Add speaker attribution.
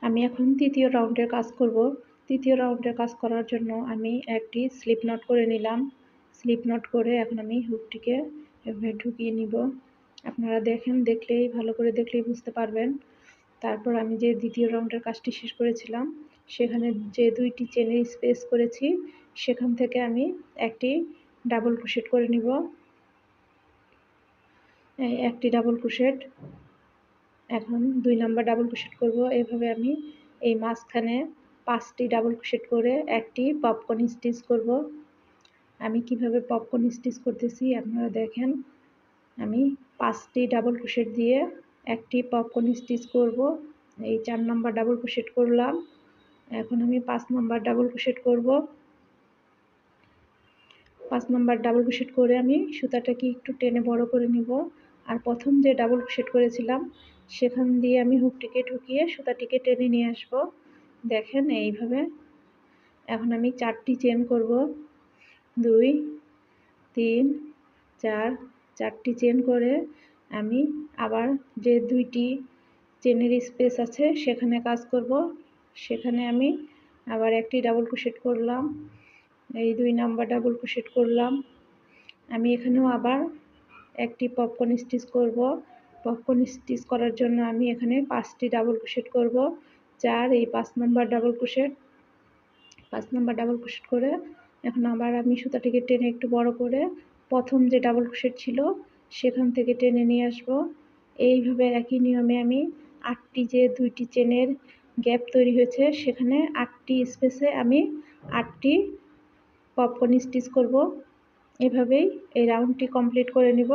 Speaker 1: আমি এখন তৃতীয় রাউন্ডের কাজ করব। তৃতীয় রাউন্ডের কাজ করার জন্য আমি একটি স্লিপ নট করে নিলাম। স্লিপ নট করে এখন আমি হুকটিকে এভাবে ঢুকিয়ে নিব। আপনারা দেখলেই ভালো করে দেখলেই বুঝতে পারবেন। তারপর আমি যে দ্বিতীয় রাউন্ডের কাজটি শেষ করেছিলাম, সেখানে যে 2টি চেনের স্পেস করেছি, সেখান থেকে আমি একটি ডাবল ক্রোশেট করে নিব। একটি ডাবল ক্রোশেট, এখন 2 নাম্বার ডাবল ক্রোশেট করব। এভাবে আমি এই মাঝখানে 5টি ডাবল ক্রোশেট করে একটি পপকর্ন স্টিচ করব। আমি কিভাবে পপকর্ন স্টিচ করতেছি আপনারা দেখেন। আমি 5টি ডাবল ক্রোশেট দিয়ে একটি পপকর্ন স্টিচ করব। এই 4 নাম্বার ডাবল ক্রোশেট করলাম। এখন আমি 5 নাম্বার ডাবল ক্রোশেট করব। 5 নাম্বার ডাবল ক্রোশেট করে আমি সুতাটাকে একটু টেনে বড় করে নিব। আর প্রথম যে ডাবল ক্রোশেট করেছিলাম, সেখান দিয়ে আমি হুকটিকে ঢুকিয়ে সুতাটিকে টেনে নিয়ে আসব। দেখেন এইভাবে। এখন আমি 4টি চেন করব। 2, 3, 4, 4টি চেন করে আমি আবার যে 2টি চেনের স্পেস আছে সেখানে কাজ করব। সেখানে আমি আবার একটি ডাবল ক্রোশেট করলাম। এই 2 নাম্বার ডাবল ক্রোশেট করলাম। আমি এখানেও আবার একটি পপকর্ন স্টিচ করব। পপকর্ন স্টিচ করার জন্য আমি এখানে 5টি ডাবল ক্রোশেট করব। 4, এই 5 number double crochet, 5 number double crochet করে এখন আবার আমি সুতাটিকে টেনে একটু বড় করে প্রথম যে ডাবল ক্রোশেট ছিল সেখান থেকে টেনে নিয়ে আসব। এইভাবে একই নিয়মে আমি 8টি যে 2টি চেনের গ্যাপ তৈরি হয়েছে, সেখানে 8টি স্পেসে আমি 8টি পপকর্ন স্টিচ করব। এভাবেই এই রাউন্ডটি কমপ্লিট করে নিব।